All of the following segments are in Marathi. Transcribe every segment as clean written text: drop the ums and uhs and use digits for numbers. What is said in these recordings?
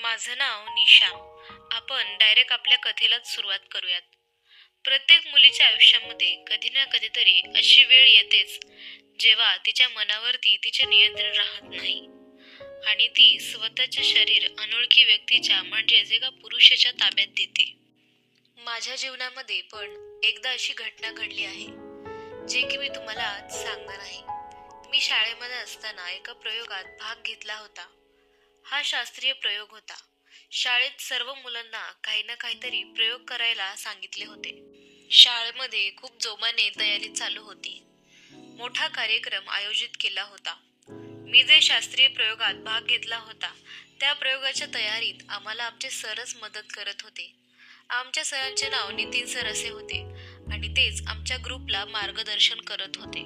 माझं नाव निशा. आपण डायरेक्ट आपल्या कथेलाच सुरुवात करूयात. प्रत्येक मुलीच्या आयुष्यामध्ये कधी ना कधीतरी अशी वेळ येतेच जेव्हा तिच्या मनावरती तिचे नियंत्रण राहत नाही आणि ती स्वतःचे शरीर अनोळखी व्यक्तीच्या म्हणजेच एका पुरुषाच्या ताब्यात देते. माझ्या जीवनामध्ये पण एकदा अशी घटना घडली आहे जे की मी तुम्हाला आज सांगणार आहे. मी शाळेमध्ये असताना एका प्रयोगात भाग घेतला होता. हा शास्त्रीय प्रयोग होता. शाळेत सर्व मुलांना काही ना काहीतरी प्रयोग करायला सांगितले होते. शाळेमध्ये खूप जोमाने तयारी चालू होती. मोठा कार्यक्रम आयोजित केला होता. मी जे शास्त्रीय प्रयोगात भाग घेतला होता त्या प्रयोगाच्या तयारीत आम्हाला आमचे सरच मदत करत होते. आमच्या सरांचे नाव नितीन सर असे होते आणि तेच आमच्या ग्रुपला मार्गदर्शन करत होते.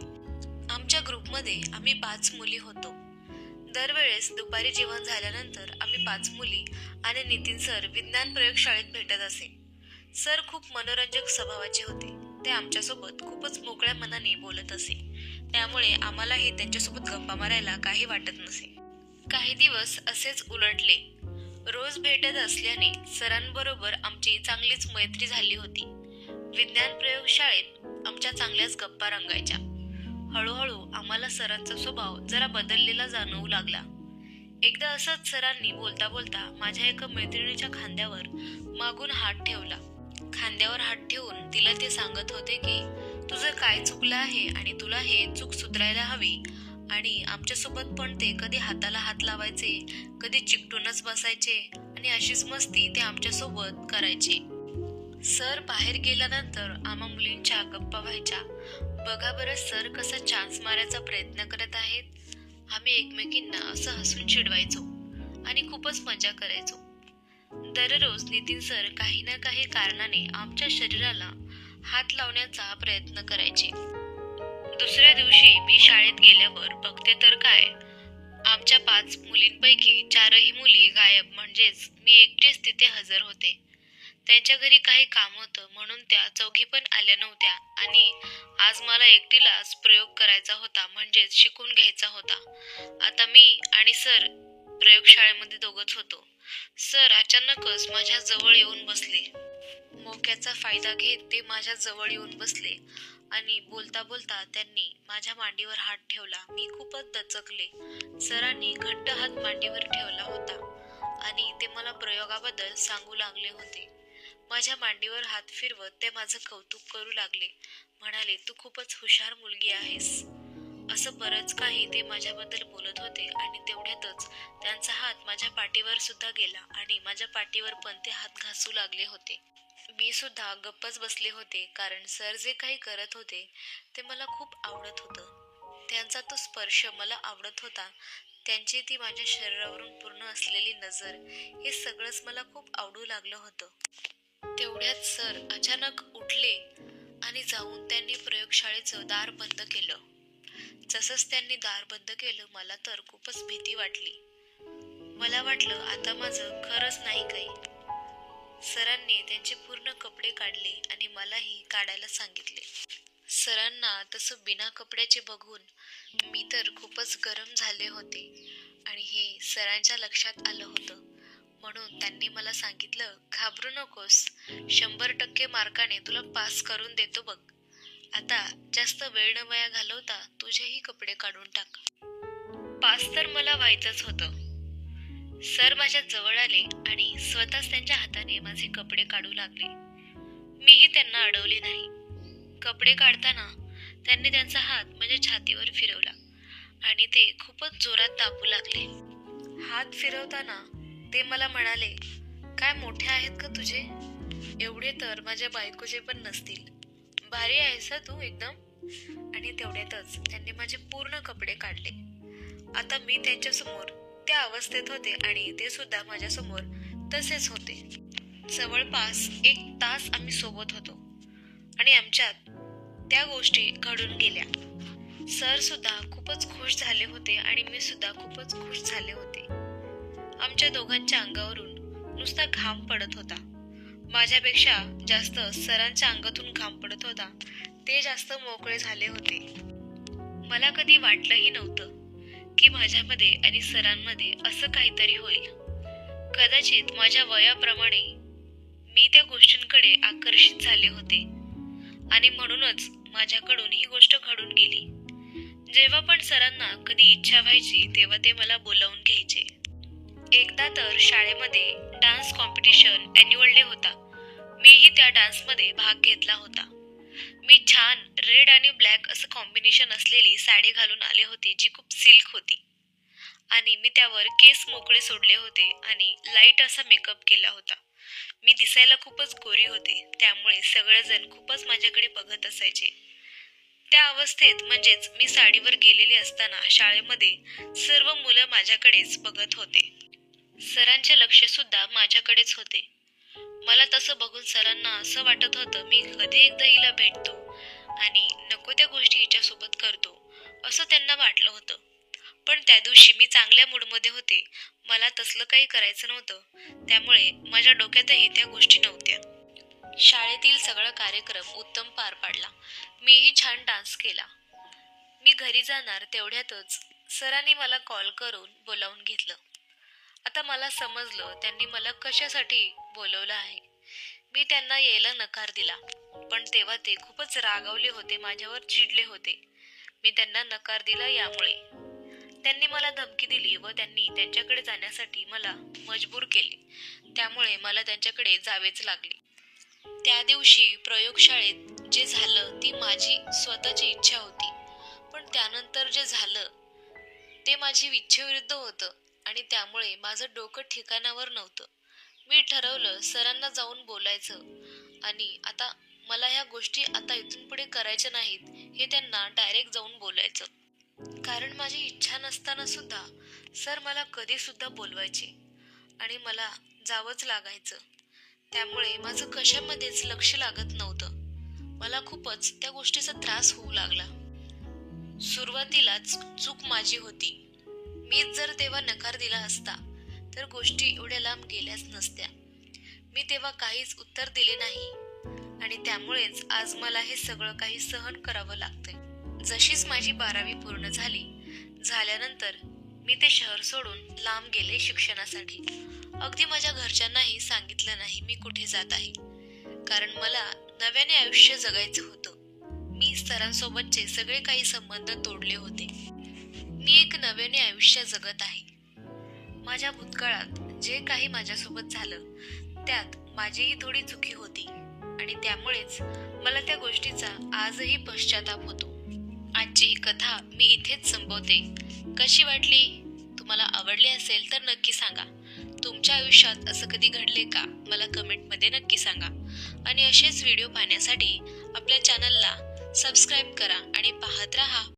आमच्या ग्रुपमध्ये आम्ही 5 मुली होतो. दरवेळेस दुपारी जेवण झाल्यानंतर आम्ही 5 मुली आणि नितीन सर विज्ञान प्रयोगशाळेत भेटत असे. सर खूप मनोरंजक स्वभावाचे होते. ते आमच्यासोबत खूपच मोकळ्या मनाने बोलत असे. त्यामुळे आम्हालाही त्यांच्यासोबत गप्पा मारायला काही वाटत नसे. काही दिवस असेच उलटले. रोज भेटत असल्याने सरांबरोबर आमची चांगलीच मैत्री झाली होती. विज्ञान प्रयोगशाळेत आमच्या चांगल्याच गप्पा रंगायच्या. हळूहळू आम्हाला सरांचा स्वभाव जरा बदललेला जाणवू लागला. एकदा असंच सरांनी बोलता बोलता माझ्या एका मैत्रिणीच्या खांद्यावर मागून हात ठेवला. खांद्यावर हात ठेवून तिला ते सांगत होते की तुझं काय चुकलं आहे आणि तुला हे चूक सुधारायला हवी. आणि आमच्यासोबत पण ते कधी हाताला हात लावायचे, कधी चिकटूनच बसायचे आणि अशीच मस्ती ते आमच्यासोबत करायचे. सर बाहेर गेल्यानंतर आम्हा मुलींच्या गप्पा व्हायच्या. बघा बरं सर कसा चान्स मारायचा प्रयत्न करत आहेत. आम्ही एकमेकींना असं हसून चिडवायचो आणि खूपच मजा करायचो. दररोज नितीन सर काही ना काही कारणाने आमच्या शरीराला हात लावण्याचा प्रयत्न करायचे. दुसऱ्या दिवशी मी शाळेत गेल्यावर बघते तर काय, आमच्या 5 मुलींपैकी 4ही मुली गायब. म्हणजेच मी एकटीच तिथे हजर होते. त्यांच्या घरी काही काम होतं म्हणून त्या 4घी पण आल्या नव्हत्या आणि आज मला एकटीलाच प्रयोग करायचा होता, म्हणजेच शिकून घ्यायचा होता. आता मी आणि सर प्रयोगशाळेमध्ये दोघंच होतो. सर अचानकच माझ्या जवळ येऊन बसले. मोक्याचा फायदा घेत ते माझ्या जवळ येऊन बसले आणि बोलता बोलता त्यांनी माझ्या मांडीवर हात ठेवला. मी खूपच दचकले. सरांनी घट्ट हात मांडीवर ठेवला होता आणि ते मला प्रयोगाबद्दल सांगू लागले होते. माझ्या मांडीवर हात फिरवत ते माझं कौतुक करू लागले. म्हणाले, तू खूपच हुशार मुलगी आहेस. असं बरंच काही ते माझ्याबद्दल बोलत होते आणि तेवढ्यातच त्यांचा हात माझ्या पाठीवर सुद्धा गेला आणि माझ्या पाठीवर पण ते हात घासू लागले होते. मी सुद्धा गप्पच बसले होते, कारण सर जे काही करत होते ते मला खूप आवडत होतं. त्यांचा तो स्पर्श मला आवडत होता. त्यांची ती माझ्या शरीरावरून पूर्ण असलेली नजर, हे सगळंच मला खूप आवडू लागलं होतं. तेवढ्यात सर अचानक उठले आणि जाऊन त्यांनी प्रयोगशाळेचं दार बंद केलं. जसंच त्यांनी दार बंद केलं मला तर खूपच भीती वाटली. मला वाटलं आता माझं खरंच नाही काही. सरांनी त्यांचे पूर्ण कपडे काढले आणि मलाही काढायला सांगितले. सरांना तसं बिना कपड्याचे बघून मी तर खूपच गरम झाले होते आणि हे सरांच्या लक्षात आलं होतं. म्हणून त्यांनी मला सांगितलं, घाबरू नकोस, 100% मार्काने तुला पास करून देतो बघ. आता जास्त वेळ न वाया घालवता तुझेही कपडे काढून टाक. पास तर मला व्हायचंच होतं. सर माझ्या जवळ आले आणि स्वतःच त्यांच्या हाताने माझे कपडे काढू लागले. मीही त्यांना अडवले नाही. कपडे काढताना त्यांनी त्यांचा हात माझ्या छातीवर फिरवला आणि ते खूपच जोरात दाबू लागले. हात फिरवताना ते मला म्हणाले, काय मोठे आहेत का तुझे? एवढे तर माझ्या बायकोचे पण नसतील. भारी आहेस तू एकदम. आणि तेवढ्यातच त्यांनी माझे पूर्ण कपडे काढले. आता मी त्यांच्यासमोर त्या अवस्थेत होते आणि ते सुद्धा माझ्यासमोर तसेच होते. जवळपास 1 तास आम्ही सोबत होतो आणि आमच्यात त्या गोष्टी घडून गेल्या. सर सुद्धा खूपच खुश झाले होते आणि मी सुद्धा खूपच खुश झाले होते. आमच्या दोघांच्या अंगावरून नुसता घाम पडत होता. माझ्यापेक्षा जास्त सरांच्या अंगातून घाम पडत होता. ते जास्त मोकळे झाले होते. मला कधी वाटलंही नव्हतं की माझ्यामध्ये आणि सरांमध्ये असं काहीतरी होईल. कदाचित माझ्या वयाप्रमाणे मी त्या गोष्टींकडे आकर्षित झाले होते आणि म्हणूनच माझ्याकडून ही गोष्ट घडून गेली. जेव्हा पण सरांना कधी इच्छा व्हायची तेव्हा ते मला बोलावून घ्यायचे. एकदा तर शाळेमध्ये डान्स कॉम्पिटिशन ॲन्युअल डे होता. मीही त्या डान्समध्ये भाग घेतला होता. मी छान रेड आणि ब्लॅक असं कॉम्बिनेशन असलेली साडी घालून आले होते जी खूप सिल्क होती आणि मी त्यावर केस मोकळे सोडले होते आणि लाईट असा मेकअप केला होता. मी दिसायला खूपच गोरी होते, त्यामुळे सगळेजण खूपच माझ्याकडे बघत असायचे. त्या अवस्थेत म्हणजेच मी साडीवर गेलेली असताना शाळेमध्ये सर्व मुलं माझ्याकडेच बघत होते. सरांचे लक्ष सुद्धा माझ्याकडेच होते. मला तसं बघून सरांना असं वाटत होतं मी कधी एकदा हिला भेटतो आणि नको त्या गोष्टी हिच्यासोबत करतो असं त्यांना वाटलं होतं. पण त्या दिवशी मी चांगल्या मूडमध्ये होते. मला तसलं काही करायचं नव्हतं, त्यामुळे माझ्या डोक्यातही त्या गोष्टी नव्हत्या. शाळेतील सगळा कार्यक्रम उत्तम पार पाडला. मीही छान डान्स केला. मी घरी जाणार तेवढ्यातच सरांनी मला कॉल करून बोलावून घेतलं. आता मला समजलं त्यांनी मला कशासाठी बोलवलं आहे. मी त्यांना यायला नकार दिला, पण तेव्हा ते खूपच रागावले होते, माझ्यावर चिडले होते. मी त्यांना नकार दिला यामुळे. त्यांनी मला धमकी दिली व त्यांनी त्यांच्याकडे जाण्यासाठी मला मजबूर केले. त्यामुळे मला त्यांच्याकडे जावेच लागले. त्या दिवशी प्रयोगशाळेत जे झालं ती माझी स्वतःची इच्छा होती, पण त्यानंतर जे झालं ते माझी इच्छेविरुद्ध होतं आणि त्यामुळे माझं डोकं ठिकाणावर नव्हतं. मी ठरवलं सरांना जाऊन बोलायचं आणि आता मला ह्या गोष्टी आता इथून पुढे करायच्या नाहीत हे त्यांना डायरेक्ट जाऊन बोलायचं. कारण माझी इच्छा नसताना सुद्धा सर मला कधी सुद्धा बोलवायचे आणि मला जावंच लागायचं. त्यामुळे माझं कशामध्येच लक्ष लागत नव्हतं. मला खूपच त्या गोष्टीचा त्रास होऊ लागला. सुरुवातीलाच चूक माझी होती. मीच जर तेव्हा नकार दिला असता तर गोष्टी एवढ्या लांब गेल्याच नसत्या. मी तेव्हा काहीच उत्तर दिले नाही आणि त्यामुळेच आज मला हे सगळं काही सहन करावं लागतंय. जशीच माझी 12वी पूर्ण झाल्यानंतर मी ते शहर सोडून लांब गेले शिक्षणासाठी. अगदी माझ्या घरच्यांनाही सांगितलं नाही मी कुठे जात आहे, कारण मला नव्याने आयुष्य जगायचं होतं. मी सरांसोबतचे सगळे काही संबंध तोडले होते. मी एक नव्याने आयुष्य जगत आहे. माझ्या भूतकाळात जे काही माझ्यासोबत झालं त्यात माझीही थोडी चुकी होती आणि त्यामुळेच मला त्या गोष्टीचा आजही पश्चाताप होतो. आजची ही कथा मी इथेच संपवते. कशी वाटली? तुम्हाला आवडली असेल तर नक्की सांगा. तुमच्या आयुष्यात असं कधी घडले का मला कमेंटमध्ये नक्की सांगा. आणि असेच व्हिडिओ पाहण्यासाठी आपल्या चॅनलला सबस्क्राईब करा आणि पाहत राहा.